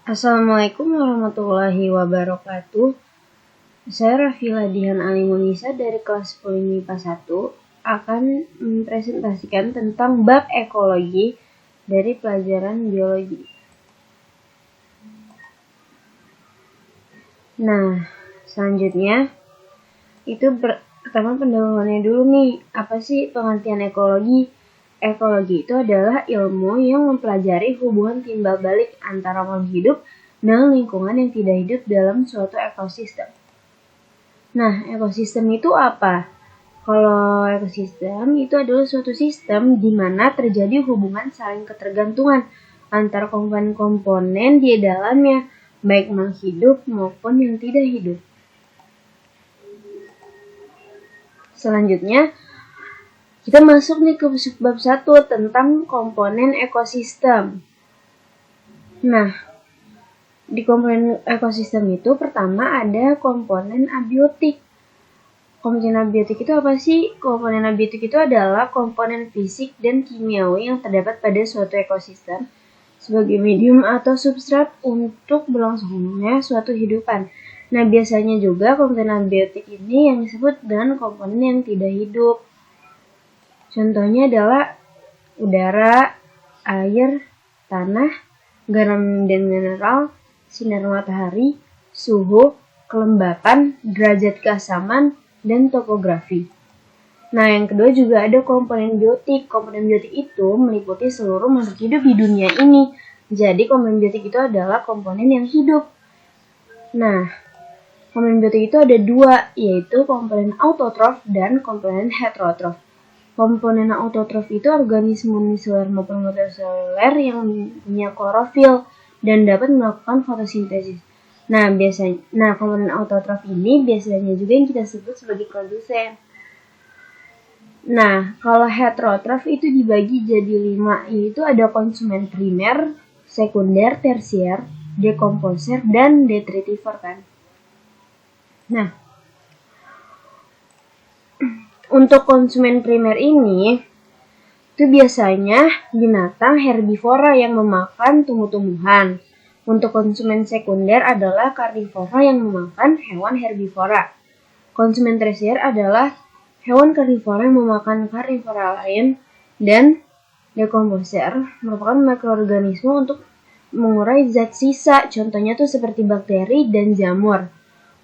Assalamualaikum warahmatullahi wabarakatuh. Saya Rafila Dian Alimunisa dari kelas 10 MIPA 1 akan mempresentasikan tentang bab ekologi dari pelajaran biologi. Nah, selanjutnya itu pertama pendahuluannya dulu nih. Apa sih pengertian ekologi? Ekologi itu adalah ilmu yang mempelajari hubungan timbal balik antara makhluk hidup dan lingkungan yang tidak hidup dalam suatu ekosistem. Nah, ekosistem itu apa? Kalau ekosistem itu adalah suatu sistem di mana terjadi hubungan saling ketergantungan antara komponen-komponen di dalamnya, baik makhluk hidup maupun yang tidak hidup. Selanjutnya, kita masuk nih ke bab 1 tentang komponen ekosistem. Nah, di komponen ekosistem itu pertama ada komponen abiotik. Komponen abiotik itu apa sih? Komponen abiotik itu adalah komponen fisik dan kimiawi yang terdapat pada suatu ekosistem sebagai medium atau substrat untuk berlangsungnya suatu hidupan. Nah, biasanya juga komponen abiotik ini yang disebut dengan komponen yang tidak hidup. Contohnya adalah udara, air, tanah, garam dan mineral, sinar matahari, suhu, kelembapan, derajat keasaman, dan topografi. Nah, yang kedua juga ada komponen biotik. Komponen biotik itu meliputi seluruh makhluk hidup di dunia ini. Jadi, komponen biotik itu adalah komponen yang hidup. Nah, komponen biotik itu ada dua, yaitu komponen autotrof dan komponen heterotrof. Komponen autotrof itu organisme uniseluler maupun multiseluler yang punya klorofil dan dapat melakukan fotosintesis. Nah, komponen autotrof ini biasanya juga yang kita sebut sebagai produsen. Nah, kalau heterotrof itu dibagi jadi 5, yaitu ada konsumen primer, sekunder, tersier, dekomposer, dan detritivor kan. Nah, untuk konsumen primer ini, itu biasanya binatang herbivora yang memakan tumbuh-tumbuhan. Untuk konsumen sekunder adalah karnivora yang memakan hewan herbivora. Konsumen tersier adalah hewan karnivora yang memakan karnivora lain. Dan dekomposer merupakan mikroorganisme untuk mengurai zat sisa. Contohnya tuh seperti bakteri dan jamur.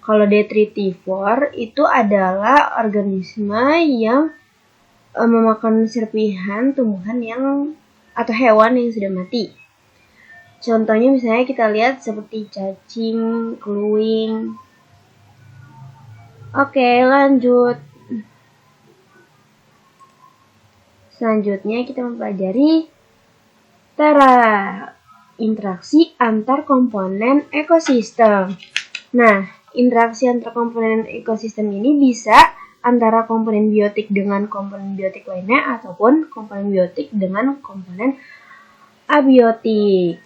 Kalau detritivor itu adalah organisme yang memakan serpihan tumbuhan atau hewan yang sudah mati. Contohnya misalnya kita lihat seperti cacing, keluing. Oke, lanjut. Selanjutnya kita mempelajari interaksi antar komponen ekosistem. Nah, interaksi antar komponen ekosistem ini bisa antara komponen biotik dengan komponen biotik lainnya ataupun komponen biotik dengan komponen abiotik.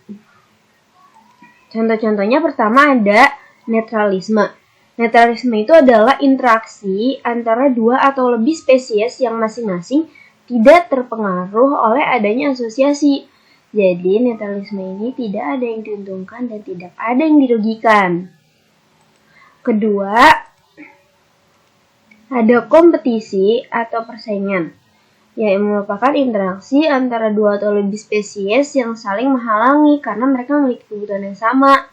Contoh-contohnya pertama ada netralisme. Netralisme itu adalah interaksi antara dua atau lebih spesies yang masing-masing tidak terpengaruh oleh adanya asosiasi. Jadi netralisme ini tidak ada yang diuntungkan dan tidak ada yang dirugikan. Kedua, ada kompetisi atau persaingan, yang merupakan interaksi antara dua atau lebih spesies yang saling menghalangi karena mereka memiliki kebutuhan yang sama.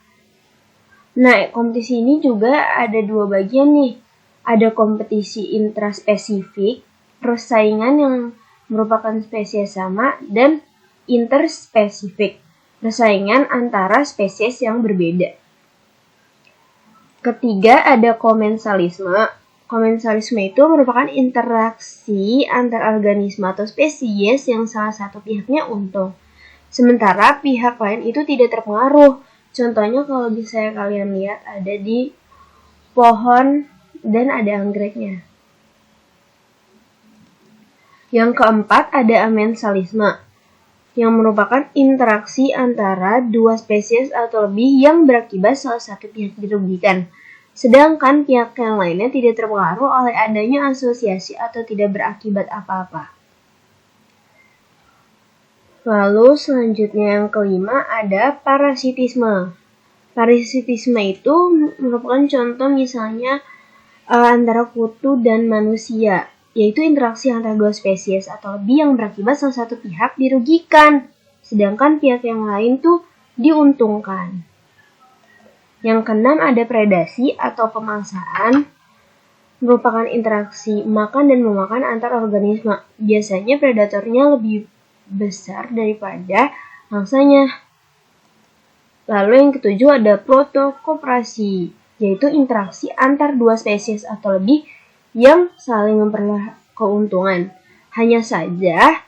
Nah, kompetisi ini juga ada dua bagian nih. Ada kompetisi intraspesifik, persaingan yang merupakan spesies sama, dan interspesifik, persaingan antara spesies yang berbeda. Ketiga, ada komensalisme. Komensalisme itu merupakan interaksi antar organisme atau spesies yang salah satu pihaknya untung, sementara pihak lain itu tidak terpengaruh. Contohnya kalau bisa kalian lihat ada di pohon dan ada anggreknya. Yang keempat, ada amensalisme, yang merupakan interaksi antara dua spesies atau lebih yang berakibat salah satu pihak dirugikan, sedangkan pihak yang lainnya tidak terpengaruh oleh adanya asosiasi atau tidak berakibat apa-apa. Lalu selanjutnya yang kelima ada parasitisme. Parasitisme itu merupakan contoh misalnya antara kutu dan manusia, yaitu interaksi antara dua spesies atau lebih yang berakibat salah satu pihak dirugikan, sedangkan pihak yang lain tuh diuntungkan. Yang keenam ada predasi atau pemangsaan, merupakan interaksi makan dan memakan antar organisme. Biasanya predatornya lebih besar daripada mangsanya. Lalu yang ketujuh ada protokoperasi, yaitu interaksi antar dua spesies atau lebih yang saling memperoleh keuntungan. Hanya saja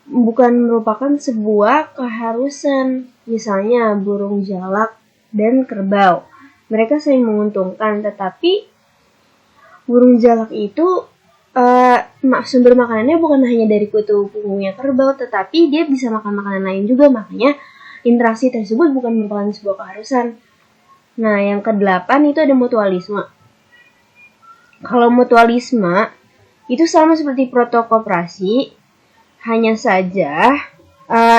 bukan merupakan sebuah keharusan. Misalnya burung jalak dan kerbau. Mereka saling menguntungkan, tetapi burung jalak itu sumber makanannya bukan hanya dari kutu punggungnya kerbau, tetapi dia bisa makan makanan lain juga. Makanya interaksi tersebut bukan merupakan sebuah keharusan. Nah, yang ke-8 itu ada mutualisme. Kalau mutualisme itu sama seperti protokoperasi, hanya saja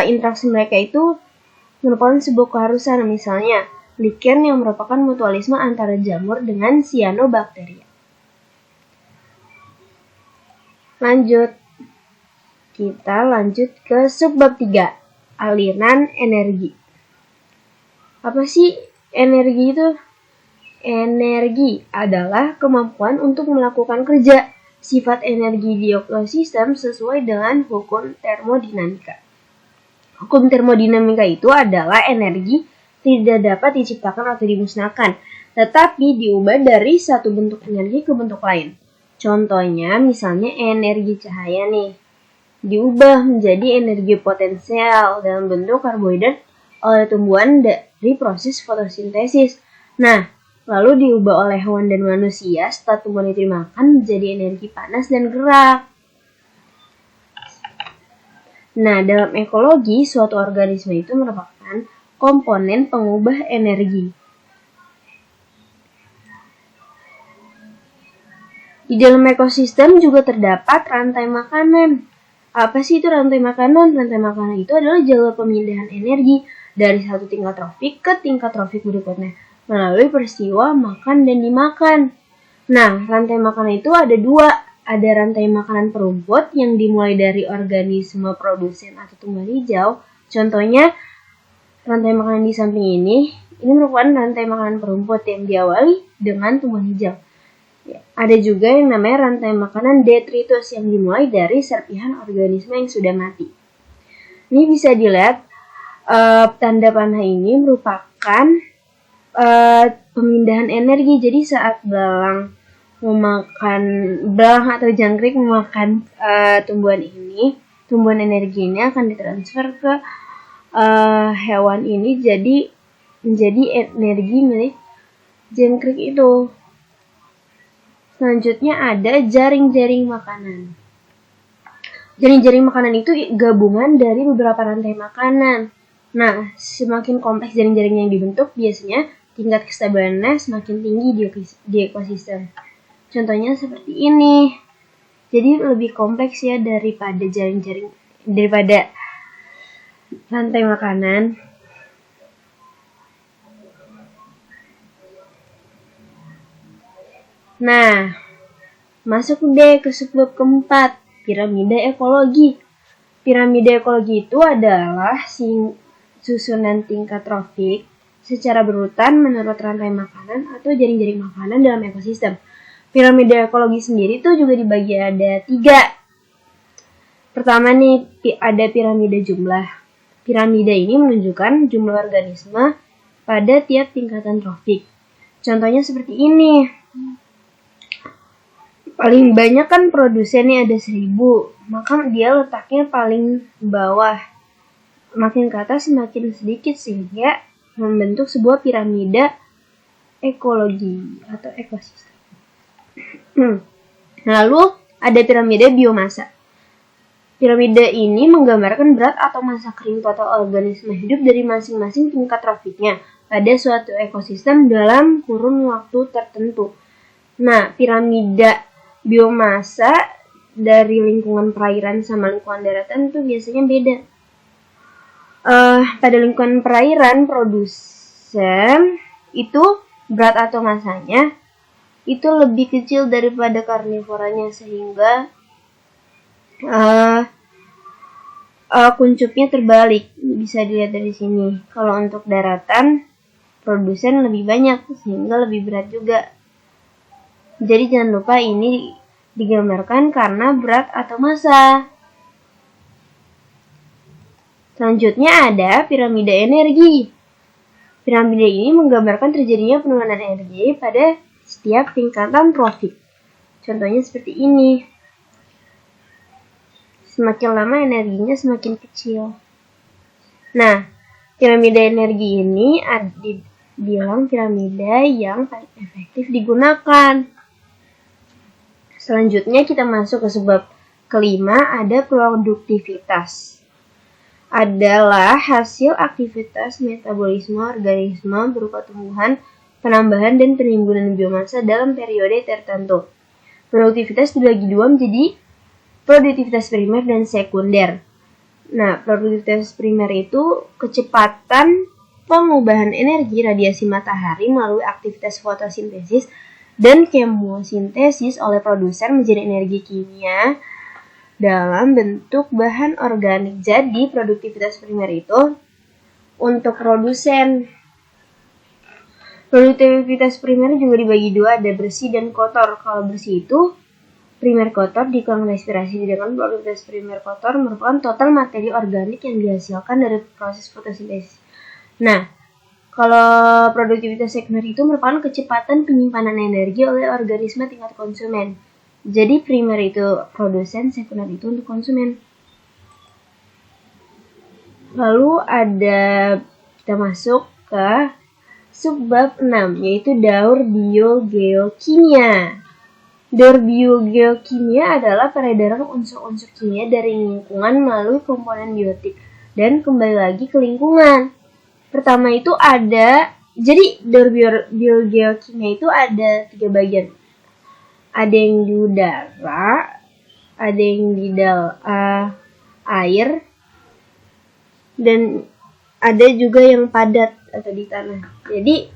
interaksi mereka itu merupakan sebuah keharusan. Misalnya, lichen yang merupakan mutualisme antara jamur dengan cyanobacteria. Kita lanjut ke subbab 3. Aliran energi. Apa sih energi itu? Energi adalah kemampuan untuk melakukan kerja. Sifat energi di ekosistem sesuai dengan hukum termodinamika. Hukum termodinamika itu adalah energi tidak dapat diciptakan atau dimusnahkan, tetapi diubah dari satu bentuk energi ke bentuk lain. Contohnya misalnya energi cahaya nih, diubah menjadi energi potensial dalam bentuk karbohidrat oleh tumbuhan dari proses fotosintesis. Nah, lalu diubah oleh hewan dan manusia setelah tumbuhan itu dimakan menjadi energi panas dan gerak. Nah, dalam ekologi, suatu organisme itu merupakan komponen pengubah energi. Di dalam ekosistem juga terdapat rantai makanan. Apa sih itu rantai makanan? Rantai makanan itu adalah jalur pemindahan energi dari satu tingkat trofik ke tingkat trofik berikutnya melalui peristiwa makan dan dimakan. Nah, rantai makanan itu ada dua. Ada rantai makanan perumput yang dimulai dari organisme produsen atau tumbuhan hijau. Contohnya, rantai makanan di samping ini merupakan rantai makanan perumput yang diawali dengan tumbuhan hijau. Ada juga yang namanya rantai makanan detritus yang dimulai dari serpihan organisme yang sudah mati. Ini bisa dilihat tanda panah ini merupakan pemindahan energi. Jadi saat belang atau jangkrik memakan tumbuhan ini, tumbuhan energi ini akan ditransfer ke hewan ini menjadi energi milik jangkrik itu. Selanjutnya ada jaring-jaring makanan. Jaring-jaring makanan itu gabungan dari beberapa rantai makanan. Nah, semakin kompleks jaring-jaring yang dibentuk, biasanya tingkat kestabilannya semakin tinggi di ekosistem. Contohnya seperti ini. Jadi lebih kompleks ya daripada rantai makanan. Nah, masuk deh ke subbab keempat, piramida ekologi. Piramida ekologi itu adalah susunan tingkat trofik secara berurutan menurut rantai makanan atau jaring-jaring makanan dalam ekosistem. Piramida ekologi sendiri itu juga dibagi ada 3. Pertama nih, ada piramida jumlah. Piramida ini menunjukkan jumlah organisme pada tiap tingkatan trofik. Contohnya seperti ini. Paling banyak kan produsennya ada 1000, maka dia letaknya paling bawah. Makin ke atas semakin sedikit sehingga membentuk sebuah piramida ekologi atau ekosistem. Lalu ada piramida biomasa. Piramida ini menggambarkan berat atau massa kering total organisme hidup dari masing-masing tingkat trofiknya pada suatu ekosistem dalam kurun waktu tertentu. Nah, piramida biomasa dari lingkungan perairan sama lingkungan daratan itu biasanya beda. Pada lingkungan perairan, produsen itu berat atau masanya itu lebih kecil daripada karnivoranya, sehingga kuncupnya terbalik. Bisa dilihat dari sini. Kalau untuk daratan, produsen lebih banyak sehingga lebih berat juga. Jadi jangan lupa ini digambarkan karena berat atau massa. Selanjutnya ada piramida energi. Piramida ini menggambarkan terjadinya penurunan energi pada setiap tingkatan trofik. Contohnya seperti ini. Semakin lama energinya semakin kecil. Nah, piramida energi ini dibilang piramida yang paling efektif digunakan. Selanjutnya kita masuk ke sebab kelima, ada produktivitas. Adalah hasil aktivitas metabolisme organisme berupa tumbuhan, penambahan dan penimbunan biomassa dalam periode tertentu. Produktivitas dibagi dua menjadi produktivitas primer dan sekunder. Nah, produktivitas primer itu kecepatan pengubahan energi radiasi matahari melalui aktivitas fotosintesis dan kemosintesis oleh produsen menjadi energi kimia dalam bentuk bahan organik. Jadi, produktivitas primer itu untuk produsen. Produktivitas primer juga dibagi dua, ada bersih dan kotor. Kalau bersih itu primer kotor dikurang respirasi, sedangkan produktivitas primer kotor merupakan total materi organik yang dihasilkan dari proses fotosintesis. Nah, kalau produktivitas sekunder itu merupakan kecepatan penyimpanan energi oleh organisme tingkat konsumen. Jadi primer itu produsen, sekunder itu untuk konsumen. Lalu kita masuk ke subbab 6, yaitu daur biogeokimia. Daur biogeokimia adalah peredaran unsur-unsur kimia dari lingkungan melalui komponen biotik dan kembali lagi ke lingkungan. Pertama itu jadi daur biogeokimia itu ada 3 bagian. Ada yang di udara, ada yang di air, dan ada juga yang padat atau di tanah. Jadi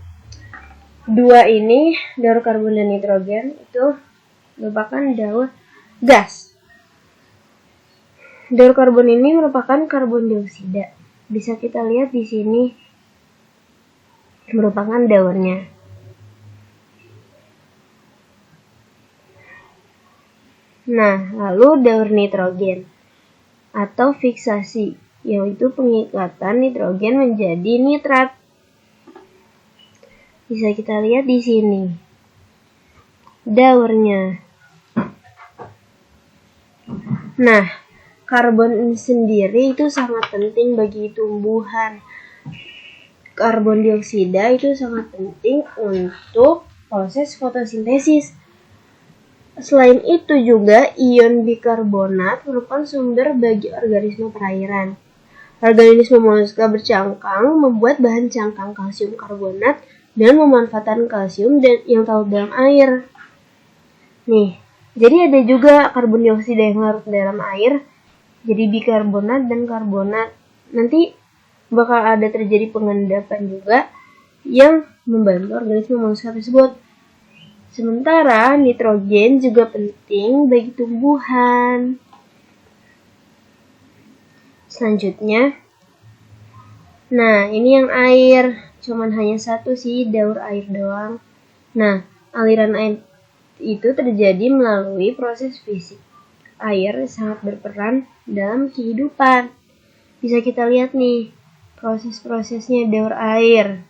dua ini, daur karbon dan nitrogen, itu merupakan daur gas. Daur karbon ini merupakan karbon dioksida. Bisa kita lihat di sini merupakan daurnya. Nah, lalu daur nitrogen atau fiksasi, yaitu pengikatan nitrogen menjadi nitrat. Bisa kita lihat di sini daurnya. Nah, karbon sendiri itu sangat penting bagi tumbuhan. Karbon dioksida itu sangat penting untuk proses fotosintesis. Selain itu juga ion bikarbonat merupakan sumber bagi organisme perairan. Organisme moluska bercangkang membuat bahan cangkang kalsium karbonat dan memanfaatkan kalsium yang larut dalam air. Nih, jadi ada juga karbon dioksida yang larut dalam air, jadi bikarbonat dan karbonat. Nanti bakal ada terjadi pengendapan juga yang membantu organisme moluska tersebut. Sementara nitrogen juga penting bagi tumbuhan. Selanjutnya, nah ini yang air, cuman hanya satu sih, daur air doang. Nah, aliran air itu terjadi melalui proses fisik. Air sangat berperan dalam kehidupan. Bisa kita lihat nih, proses-prosesnya daur air.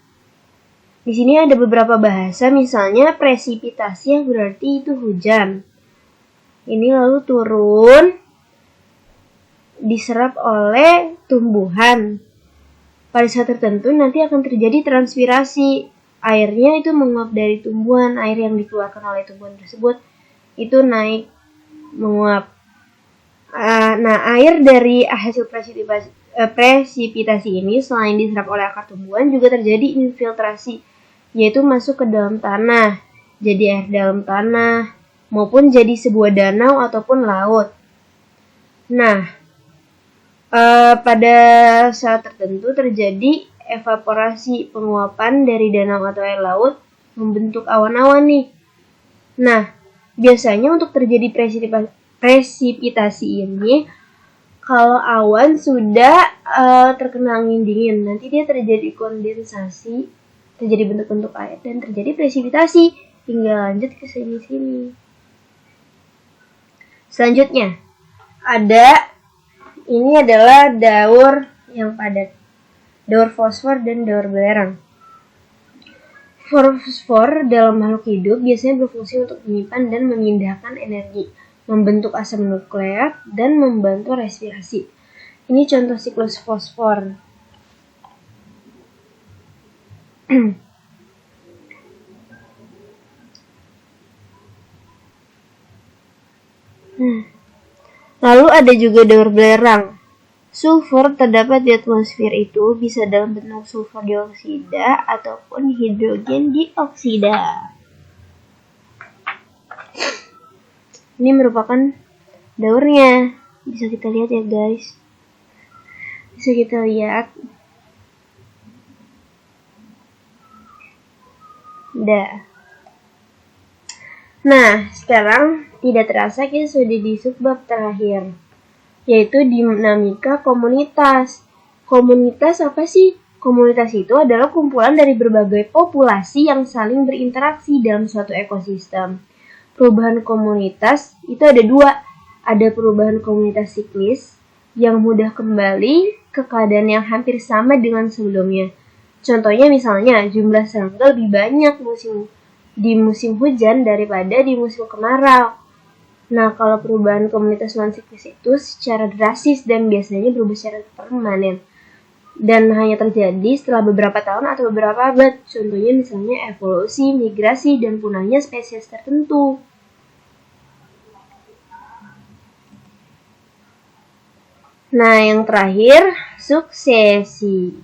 Di sini ada beberapa bahasa, misalnya presipitasi yang berarti itu hujan. Ini lalu turun, diserap oleh tumbuhan. Pada saat tertentu nanti akan terjadi transpirasi. Airnya itu menguap dari tumbuhan, air yang dikeluarkan oleh tumbuhan tersebut itu naik, menguap. Nah, air dari hasil presipitasi ini selain diserap oleh akar tumbuhan juga terjadi infiltrasi, yaitu masuk ke dalam tanah, jadi air dalam tanah, maupun jadi sebuah danau ataupun laut. Nah, pada saat tertentu terjadi evaporasi, penguapan dari danau atau air laut membentuk awan-awan nih. Nah, biasanya untuk terjadi presipitasi ini, kalau awan sudah terkena angin dingin, nanti dia terjadi kondensasi, terjadi bentuk-bentuk air, dan terjadi presipitasi. Hingga lanjut ke sini-sini. Selanjutnya, ini adalah daur yang padat. Daur fosfor dan daur belerang. Fosfor dalam makhluk hidup biasanya berfungsi untuk menyimpan dan memindahkan energi, membentuk asam nukleat, dan membantu respirasi. Ini contoh siklus fosfor. Lalu ada juga daur belerang. Sulfur terdapat di atmosfer itu bisa dalam bentuk sulfur dioksida ataupun hidrogen dioksida. Ini merupakan daurnya. Bisa kita lihat ya guys. Bisa kita lihat. Nah, sekarang tidak terasa kita sudah di subbab terakhir, yaitu dinamika komunitas. Komunitas apa sih? Komunitas itu adalah kumpulan dari berbagai populasi yang saling berinteraksi dalam suatu ekosistem. Perubahan komunitas itu ada dua. Ada perubahan komunitas siklis yang mudah kembali ke keadaan yang hampir sama dengan sebelumnya. Contohnya misalnya jumlah serangga lebih banyak di musim hujan daripada di musim kemarau. Nah, kalau perubahan komunitas non-siklis itu secara drastis dan biasanya berubah secara permanen. Dan hanya terjadi setelah beberapa tahun atau beberapa abad. Contohnya misalnya evolusi, migrasi, dan punahnya spesies tertentu. Nah, yang terakhir, suksesi.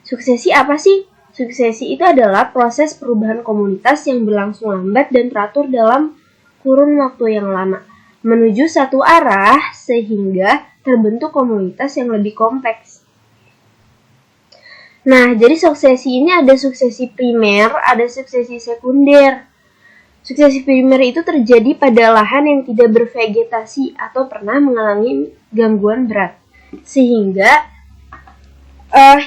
Suksesi apa sih? Suksesi itu adalah proses perubahan komunitas yang berlangsung lambat dan teratur dalam kurun waktu yang lama, menuju satu arah sehingga terbentuk komunitas yang lebih kompleks. Nah, jadi suksesi ini ada suksesi primer, ada suksesi sekunder. Suksesi primer itu terjadi pada lahan yang tidak bervegetasi atau pernah mengalami gangguan berat, sehingga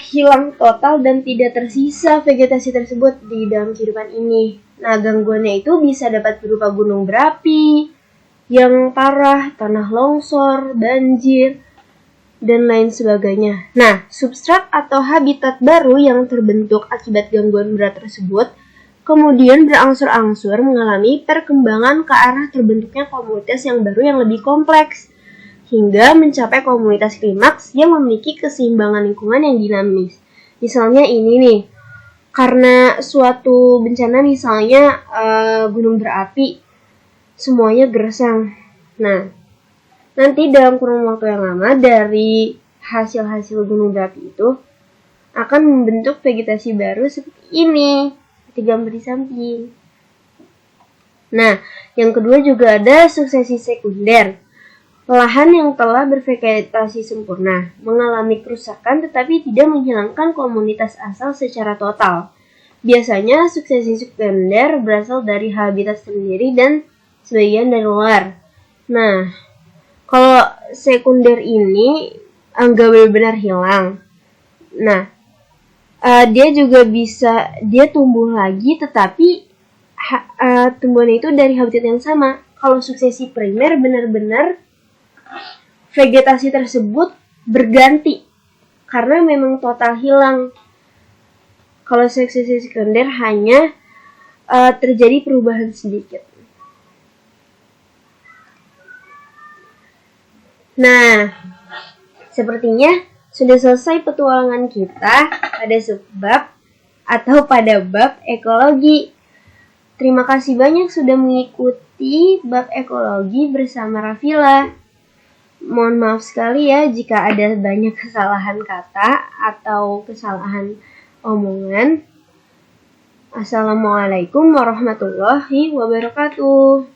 hilang total dan tidak tersisa vegetasi tersebut di dalam kehidupan ini. Nah, gangguannya itu bisa dapat berupa gunung berapi yang parah, tanah longsor, banjir, dan lain sebagainya. Nah, substrat atau habitat baru yang terbentuk akibat gangguan berat tersebut kemudian berangsur-angsur mengalami perkembangan ke arah terbentuknya komunitas yang baru yang lebih kompleks, hingga mencapai komunitas klimaks yang memiliki keseimbangan lingkungan yang dinamis. Misalnya ini nih, karena suatu bencana misalnya gunung berapi, semuanya gersang. Nah, nanti dalam kurun waktu yang lama dari hasil-hasil gunung berapi itu akan membentuk vegetasi baru seperti ini, seperti gambar di samping. Nah, yang kedua juga ada suksesi sekunder. Lahan yang telah bervegetasi sempurna mengalami kerusakan tetapi tidak menghilangkan komunitas asal secara total. Biasanya suksesi sekunder berasal dari habitat sendiri dan sebagian dari luar. Nah, kalau sekunder ini nggak benar-benar hilang. Nah, dia tumbuh lagi tetapi tumbuhan itu dari habitat yang sama. Kalau suksesi primer benar-benar vegetasi tersebut berganti karena memang total hilang. Kalau suksesi sekunder hanya terjadi perubahan sedikit. Nah, sepertinya sudah selesai petualangan kita pada subbab atau pada bab ekologi. Terima kasih banyak sudah mengikuti bab ekologi bersama Rafila. Mohon maaf sekali ya jika ada banyak kesalahan kata atau kesalahan omongan. Assalamualaikum warahmatullahi wabarakatuh.